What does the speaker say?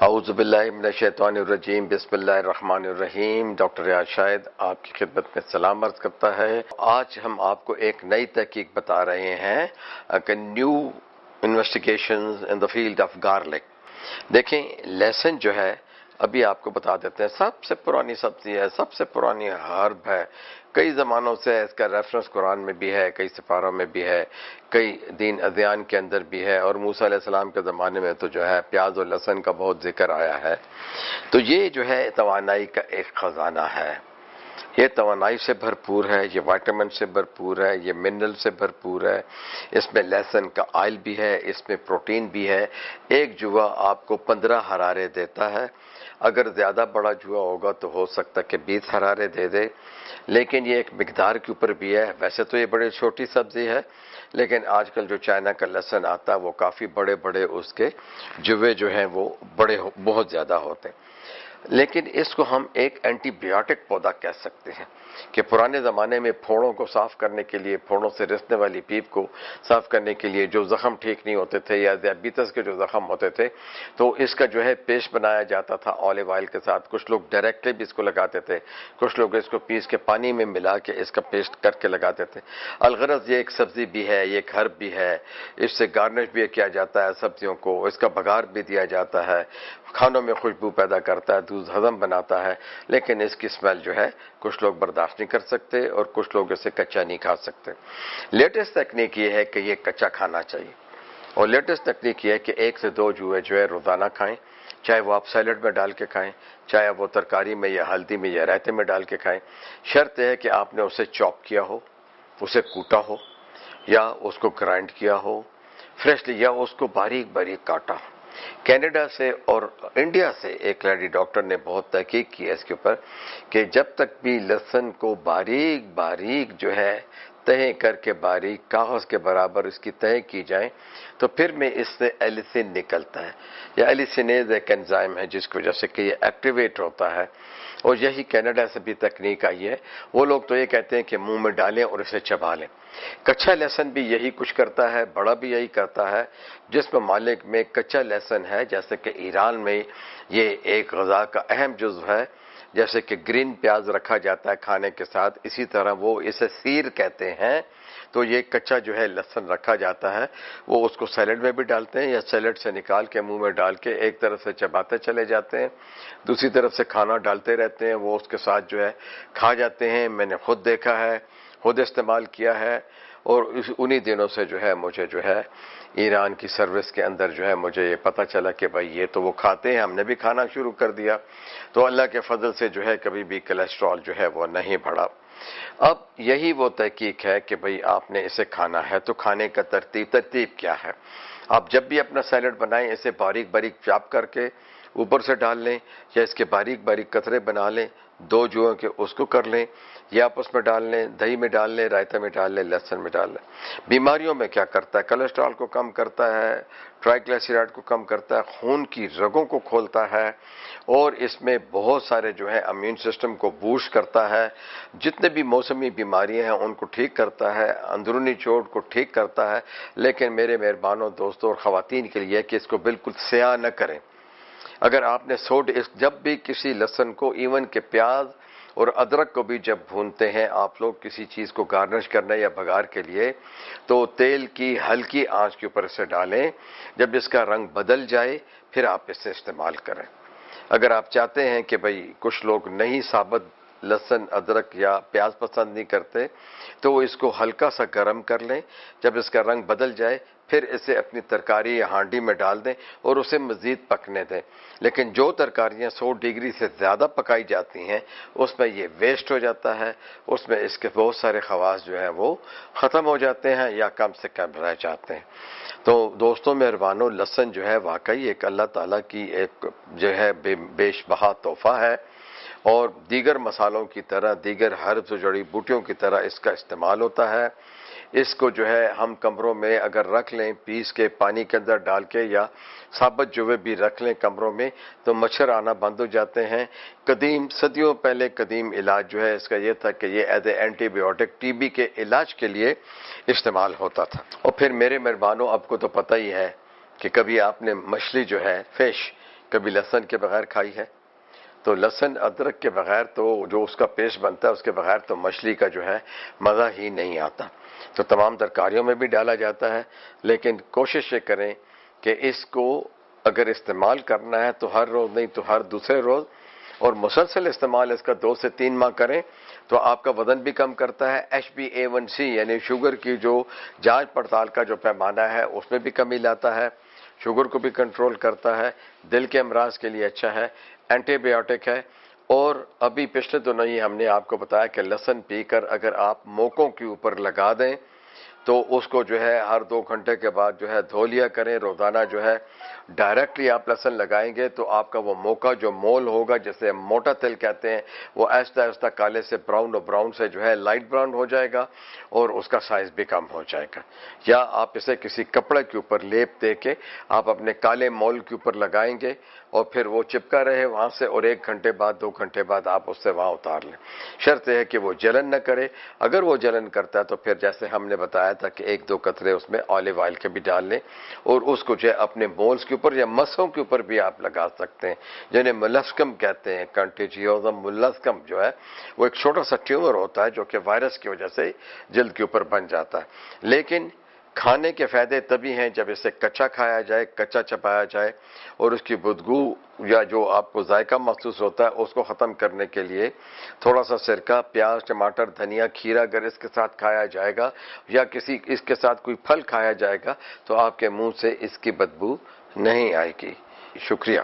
اعوذ باللہ من الشیطان الرجیم بسم اللہ الرحمن الرحیم۔ ڈاکٹر ریاض شاہد آپ کی خدمت میں سلام عرض کرتا ہے۔ آج ہم آپ کو ایک نئی تحقیق بتا رہے ہیں کہ new investigations in the field of garlic. دیکھیں لیسن جو ہے ابھی آپ کو بتا دیتے ہیں، سب سے پرانی سبزی ہے، سب سے پرانی ہرب ہے، کئی زمانوں سے اس کا ریفرنس قرآن میں بھی ہے، کئی سفاروں میں بھی ہے، کئی دین ادیان کے اندر بھی ہے، اور موسیٰ علیہ السلام کے زمانے میں تو جو ہے پیاز اور لہسن کا بہت ذکر آیا ہے۔ تو یہ جو ہے توانائی کا ایک خزانہ ہے، یہ توانائی سے بھرپور ہے، یہ وائٹامن سے بھرپور ہے، یہ منرل سے بھرپور ہے، اس میں لہسن کا آئل بھی ہے، اس میں پروٹین بھی ہے۔ ایک جوا آپ کو 15 حرارے دیتا ہے، اگر زیادہ بڑا جوا ہوگا تو ہو سکتا ہے کہ 20 حرارے دے دے، لیکن یہ ایک مقدار کے اوپر بھی ہے۔ ویسے تو یہ بڑی چھوٹی سبزی ہے، لیکن آج کل جو چائنا کا لہسن آتا ہے وہ کافی بڑے بڑے اس کے جوے جو ہیں وہ بڑے بہت زیادہ ہوتے ہیں، لیکن اس کو ہم ایک اینٹی بیوٹک پودا کہہ سکتے ہیں کہ پرانے زمانے میں پھوڑوں کو صاف کرنے کے لیے، پھوڑوں سے رسنے والی پیپ کو صاف کرنے کے لیے جو زخم ٹھیک نہیں ہوتے تھے یا ذیابیطس کے جو زخم ہوتے تھے تو اس کا جو ہے پیسٹ بنایا جاتا تھا آلیو آئل کے ساتھ۔ کچھ لوگ ڈائریکٹلی بھی اس کو لگاتے تھے، کچھ لوگ اس کو پیس کے پانی میں ملا کے اس کا پیسٹ کر کے لگاتے تھے۔ الغرض یہ ایک سبزی بھی ہے، یہ ایک ہرب بھی ہے، اس سے گارنش بھی کیا جاتا ہے سبزیوں کو، اس کا بگار بھی دیا جاتا ہے، کھانوں میں خوشبو پیدا کرتا ہے، دودھ ہضم بناتا ہے، لیکن اس کی اسمیل جو ہے کچھ لوگ برداشت نہیں کر سکتے اور کچھ لوگ اسے کچا نہیں کھا سکتے۔ لیٹسٹ تکنیک یہ ہے کہ یہ کچا کھانا چاہیے، اور لیٹسٹ تکنیک یہ ہے کہ 1 سے 2 جوئے جو ہے روزانہ کھائیں، چاہے وہ آپ سیلڈ میں ڈال کے کھائیں، چاہے وہ ترکاری میں یا ہلدی میں یا رائتے میں ڈال کے کھائیں۔ شرط یہ ہے کہ آپ نے اسے چاپ کیا ہو، اسے کوٹا ہو، یا اس کو گرائنڈ کیا ہو فریشلی، یا اس کو باریک باریک کاٹا ہو۔ کینیڈا سے اور انڈیا سے ایک لیڈی ڈاکٹر نے بہت تحقیق کی ہے اس کے اوپر کہ جب تک بھی لہسن کو باریک باریک جو ہے تہیں کر کے باریک کاغذ کے برابر اس کی تہیں کی جائیں تو پھر میں اس سے ایلیسن نکلتا ہے، یا ایلیسینیز ایک انزائم ہے جس کی وجہ سے کہ یہ ایکٹیویٹ ہوتا ہے، اور یہی کینیڈا سے بھی تکنیک آئی ہے۔ وہ لوگ تو یہ کہتے ہیں کہ منہ میں ڈالیں اور اسے چبا لیں۔ کچا لہسن بھی یہی کچھ کرتا ہے، بڑا بھی یہی کرتا ہے۔ جس ممالک میں کچا لہسن ہے، جیسے کہ ایران میں یہ ایک غذا کا اہم جزو ہے، جیسے کہ گرین پیاز رکھا جاتا ہے کھانے کے ساتھ، اسی طرح وہ اسے سیر کہتے ہیں، تو یہ کچا جو ہے لہسن رکھا جاتا ہے، وہ اس کو سیلڈ میں بھی ڈالتے ہیں یا سیلڈ سے نکال کے منہ میں ڈال کے ایک طرف سے چباتے چلے جاتے ہیں، دوسری طرف سے کھانا ڈالتے رہتے ہیں، وہ اس کے ساتھ جو ہے کھا جاتے ہیں۔ میں نے خود دیکھا ہے، خود استعمال کیا ہے، اور انہی دنوں سے جو ہے مجھے جو ہے ایران کی سروس کے اندر جو ہے مجھے یہ پتہ چلا کہ بھائی یہ تو وہ کھاتے ہیں، ہم نے بھی کھانا شروع کر دیا، تو اللہ کے فضل سے جو ہے کبھی بھی کولیسٹرول جو ہے وہ نہیں بڑھا۔ اب یہی وہ تحقیق ہے کہ بھئی آپ نے اسے کھانا ہے تو کھانے کا ترتیب کیا ہے۔ آپ جب بھی اپنا سیلڈ بنائیں اسے باریک باریک چاپ کر کے اوپر سے ڈال لیں، یا اس کے باریک باریک قطرے بنا لیں، 2 جوؤں کے اس کو کر لیں، یا آپ اس میں ڈال لیں، دہی میں ڈال لیں، رائتے میں ڈال لیں، لہسن میں ڈال لیں۔ بیماریوں میں کیا کرتا ہے؟ کولیسٹرول کو کم کرتا ہے، ٹرائیگلیسیرائڈ کو کم کرتا ہے، خون کی رگوں کو کھولتا ہے، اور اس میں بہت سارے جو ہے امیون سسٹم کو بوسٹ کرتا ہے، جتنے بھی موسمی بیماریاں ہیں ان کو ٹھیک کرتا ہے، اندرونی چوٹ کو ٹھیک کرتا ہے۔ لیکن میرے مہربانوں دوستوں اور خواتین کے لیے کہ اس کو بالکل سیاہ نہ کریں۔ اگر آپ نے جب بھی کسی لہسن کو، ایون کہ پیاز اور ادرک کو بھی جب بھونتے ہیں آپ لوگ کسی چیز کو گارنش کرنے یا بگار کے لیے، تو تیل کی ہلکی آنچ کے اوپر اسے ڈالیں، جب اس کا رنگ بدل جائے پھر آپ اسے استعمال کریں۔ اگر آپ چاہتے ہیں کہ بھئی کچھ لوگ نہیں ثابت لہسن ادرک یا پیاز پسند نہیں کرتے تو وہ اس کو ہلکا سا گرم کر لیں، جب اس کا رنگ بدل جائے پھر اسے اپنی ترکاری یا ہانڈی میں ڈال دیں اور اسے مزید پکنے دیں۔ لیکن جو ترکاریاں 100 ڈگری سے زیادہ پکائی جاتی ہیں اس میں یہ ویسٹ ہو جاتا ہے، اس میں اس کے بہت سارے خواص جو ہیں وہ ختم ہو جاتے ہیں یا کم سے کم رہ جاتے ہیں۔ تو دوستوں مہربانوں، لہسن جو ہے واقعی ایک اللہ تعالیٰ کی ایک جو ہے بیش بہا تحفہ ہے، اور دیگر مسالوں کی طرح، دیگر ہربز و جڑی بوٹیوں کی طرح اس کا استعمال ہوتا ہے۔ اس کو جو ہے ہم کمروں میں اگر رکھ لیں، پیس کے پانی کے اندر ڈال کے، یا ثابت جوے بھی رکھ لیں کمروں میں، تو مچھر آنا بند ہو جاتے ہیں۔ صدیوں پہلے قدیم علاج جو ہے اس کا یہ تھا کہ یہ as a antibiotic T B کے علاج کے لیے استعمال ہوتا تھا۔ اور پھر میرے مہربانوں، آپ کو تو پتہ ہی ہے کہ کبھی آپ نے مچھلی جو ہے فش کبھی لہسن کے بغیر کھائی ہے؟ تو لہسن ادرک کے بغیر تو جو اس کا پیسٹ بنتا ہے اس کے بغیر تو مچھلی کا جو ہے مزہ ہی نہیں آتا. تو تمام ترکاریوں میں بھی ڈالا جاتا ہے، لیکن کوشش یہ کریں کہ اس کو اگر استعمال کرنا ہے تو ہر روز نہیں تو ہر دوسرے روز، اور مسلسل استعمال اس کا 2 سے 3 ماہ کریں تو آپ کا وزن بھی کم کرتا ہے. HbA1c یعنی شوگر کی جو جانچ پڑتال کا جو پیمانہ ہے اس میں بھی کمی لاتا ہے، شوگر کو بھی کنٹرول کرتا ہے، دل کے امراض کے لیے اچھا ہے، اینٹی بایوٹک ہے. اور ابھی پچھلے دنوں ہی ہم نے آپ کو بتایا کہ لہسن پی کر اگر آپ موقعوں کے اوپر لگا دیں تو اس کو جو ہے ہر 2 گھنٹے کے بعد جو ہے دھو لیا کریں. روزانہ جو ہے ڈائریکٹلی آپ لہسن لگائیں گے تو آپ کا وہ موقع جو مول ہوگا، جسے موٹا تل کہتے ہیں، وہ آہستہ آہستہ کالے سے براؤن اور براؤن سے جو ہے لائٹ براؤن ہو جائے گا اور اس کا سائز بھی کم ہو جائے گا. یا آپ اسے کسی کپڑے کے اوپر لیپ دے کے آپ اپنے کالے مول کے اوپر لگائیں گے اور پھر وہ چپکا رہے وہاں سے، اور 1 گھنٹے بعد 2 گھنٹے بعد آپ اس سے وہاں اتار لیں. شرط یہ ہے کہ وہ جلن نہ کرے. اگر وہ جلن کرتا ہے تو پھر جیسے ہم نے بتایا تھا کہ 1-2 قطرے اس میں آلیو آئل کے بھی ڈال لیں اور اس کو جو ہے اپنے مولز کے اوپر یا مسوں کے اوپر بھی آپ لگا سکتے ہیں، جنہیں ملسکم کہتے ہیں. کنٹیجیوزم ملسکم جو ہے وہ ایک چھوٹا سا ٹیومر ہوتا ہے جو کہ وائرس کی وجہ سے جلد کے اوپر بن جاتا ہے. لیکن کھانے کے فائدے تبھی ہیں جب اسے کچا کھایا جائے، کچا چبایا جائے، اور اس کی بدبو یا جو آپ کو ذائقہ محسوس ہوتا ہے اس کو ختم کرنے کے لیے تھوڑا سا سرکہ، پیاز، ٹماٹر، دھنیا، کھیرا اگر اس کے ساتھ کھایا جائے گا یا اس کے ساتھ کوئی پھل کھایا جائے گا تو آپ کے منہ سے اس کی بدبو نہیں آئے گی. شکریہ.